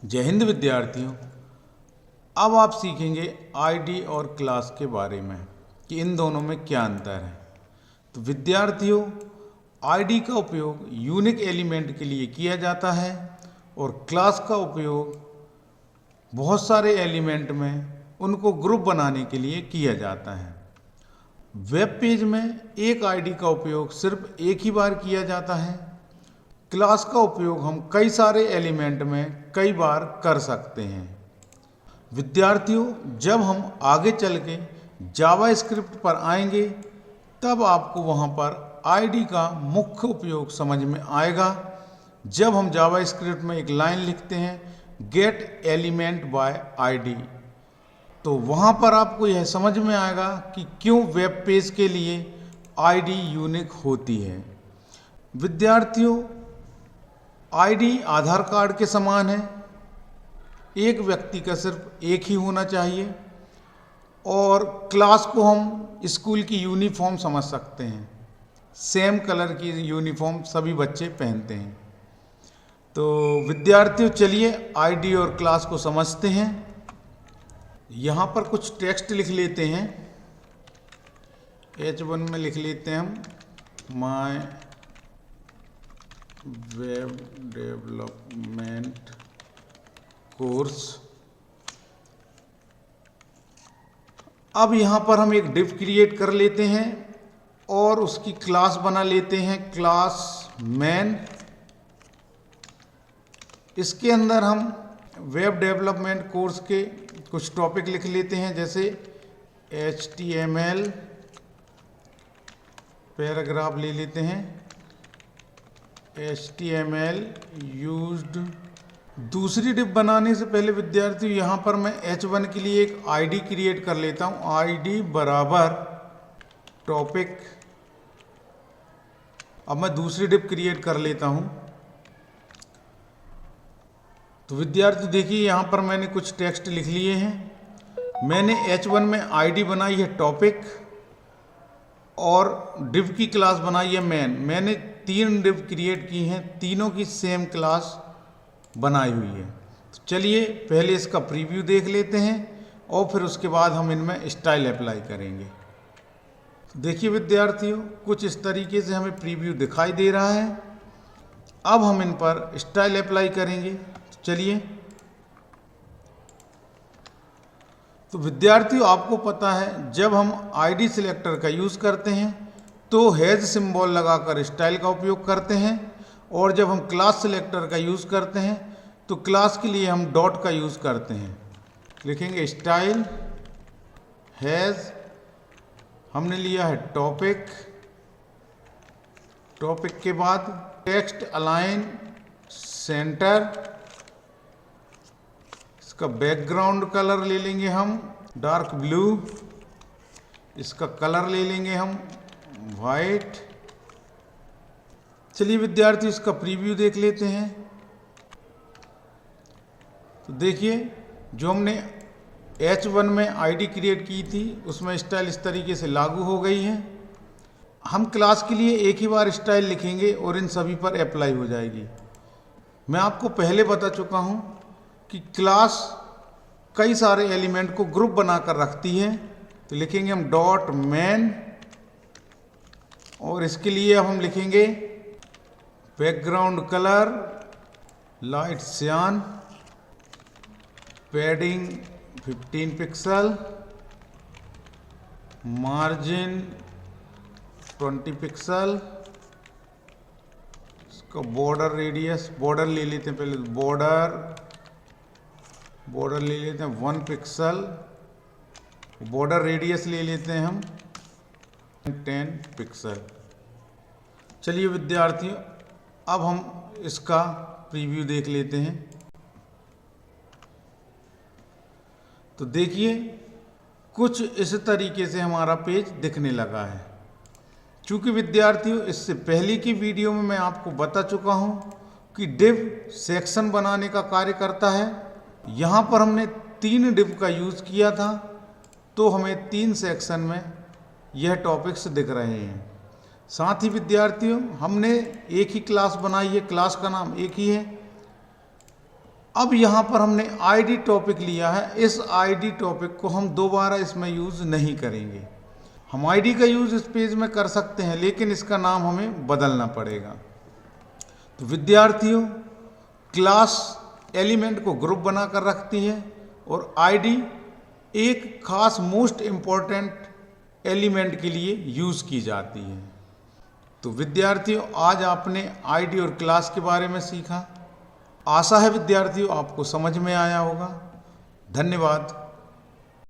जय हिंद विद्यार्थियों। अब आप सीखेंगे आईडी और क्लास के बारे में कि इन दोनों में क्या अंतर है। तो विद्यार्थियों, आईडी का उपयोग यूनिक एलिमेंट के लिए किया जाता है और क्लास का उपयोग बहुत सारे एलिमेंट में उनको ग्रुप बनाने के लिए किया जाता है। वेब पेज में एक आईडी का उपयोग सिर्फ एक ही बार किया जाता है। क्लास का उपयोग हम कई सारे एलिमेंट में कई बार कर सकते हैं। विद्यार्थियों, जब हम आगे चल के जावा स्क्रिप्ट पर आएंगे तब आपको वहाँ पर आईडी का मुख्य उपयोग समझ में आएगा। जब हम जावा स्क्रिप्ट में एक लाइन लिखते हैं गेट एलिमेंट बाय आईडी, तो वहाँ पर आपको यह समझ में आएगा कि क्यों वेब पेज के लिए आईडी यूनिक होती है। विद्यार्थियों, आईडी आधार कार्ड के समान है। एक व्यक्ति का सिर्फ एक ही होना चाहिए और क्लास को हम स्कूल की यूनिफॉर्म समझ सकते हैं। सेम कलर की यूनिफॉर्म सभी बच्चे पहनते हैं। तो विद्यार्थियों, चलिए आईडी और क्लास को समझते हैं। यहाँ पर कुछ टेक्स्ट लिख लेते हैं। H1 में लिख लेते हैं हम माय वेब डेवलपमेंट कोर्स। अब यहाँ पर हम एक डिव क्रिएट कर लेते हैं और उसकी क्लास बना लेते हैं क्लास मैन। इसके अंदर हम वेब डेवलपमेंट कोर्स के कुछ टॉपिक लिख लेते हैं, जैसे HTML पैराग्राफ ले लेते हैं। HTML used. दूसरी डिव बनाने से पहले विद्यार्थियों, यहाँ पर मैं H1 के लिए एक आईडी क्रिएट कर लेता हूँ। आईडी बराबर टॉपिक। अब मैं दूसरी डिव क्रिएट कर लेता हूँ। तो विद्यार्थी देखिए, यहाँ पर मैंने कुछ टेक्स्ट लिख लिए हैं। मैंने H1 में आईडी बनाई है टॉपिक और डिव की क्लास बनाई है मैन। मैंने 3 डिव क्रिएट की हैं, तीनों की सेम क्लास बनाई हुई है। तो चलिए पहले इसका प्रीव्यू देख लेते हैं और फिर उसके बाद हम इनमें स्टाइल अप्लाई करेंगे। तो देखिए विद्यार्थियों, कुछ इस तरीके से हमें प्रीव्यू दिखाई दे रहा है। अब हम इन पर स्टाइल अप्लाई करेंगे। चलिए, तो विद्यार्थियों आपको पता है जब हम आईडी सिलेक्टर का यूज़ करते हैं तो हैज सिंबल लगाकर स्टाइल का उपयोग करते हैं, और जब हम क्लास सिलेक्टर का यूज़ करते हैं तो क्लास के लिए हम डॉट का यूज़ करते हैं। लिखेंगे स्टाइल हैज, हमने लिया है टॉपिक। टॉपिक के बाद टेक्स्ट अलाइन सेंटर। इसका बैकग्राउंड कलर ले लेंगे हम डार्क ब्लू। इसका कलर ले लेंगे हम वाइट। चलिए विद्यार्थी, इसका प्रीव्यू देख लेते हैं। तो देखिए, जो हमने H1 में आईडी क्रिएट की थी उसमें स्टाइल इस तरीके से लागू हो गई है। हम क्लास के लिए एक ही बार स्टाइल लिखेंगे और इन सभी पर अप्लाई हो जाएगी। मैं आपको पहले बता चुका हूँ कि क्लास कई सारे एलिमेंट को ग्रुप बनाकर रखती है। तो लिखेंगे हम डॉट मैन, और इसके लिए अब हम लिखेंगे बैकग्राउंड कलर लाइट सियान, पैडिंग 15 पिक्सल, मार्जिन 20 पिक्सल। इसका बॉर्डर रेडियस, बॉर्डर ले लेते हैं पहले, बॉर्डर ले लेते हैं 1 पिक्सल। बॉर्डर रेडियस ले लेते हैं हम 10 पिक्सल। चलिए विद्यार्थियों, अब हम इसका प्रीव्यू देख लेते हैं। तो देखिए, कुछ इस तरीके से हमारा पेज दिखने लगा है। चूँकि विद्यार्थियों, इससे पहले की वीडियो में मैं आपको बता चुका हूँ कि डिव सेक्शन बनाने का कार्य करता है। यहाँ पर हमने 3 डिव का यूज़ किया था, तो हमें 3 सेक्शन में यह टॉपिक्स दिख रहे हैं। साथ ही विद्यार्थियों, हमने एक ही क्लास बनाई है, क्लास का नाम एक ही है। अब यहाँ पर हमने आईडी टॉपिक लिया है, इस आईडी टॉपिक को हम दोबारा इसमें यूज़ नहीं करेंगे। हम आईडी का यूज़ इस पेज में कर सकते हैं, लेकिन इसका नाम हमें बदलना पड़ेगा। तो विद्यार्थियों, क्लास एलिमेंट को ग्रुप बनाकर रखती है और आईडी एक खास मोस्ट इम्पॉर्टेंट एलिमेंट के लिए यूज़ की जाती है। तो विद्यार्थियों, आज आपने आईडी और क्लास के बारे में सीखा। आशा है विद्यार्थियों आपको समझ में आया होगा। धन्यवाद।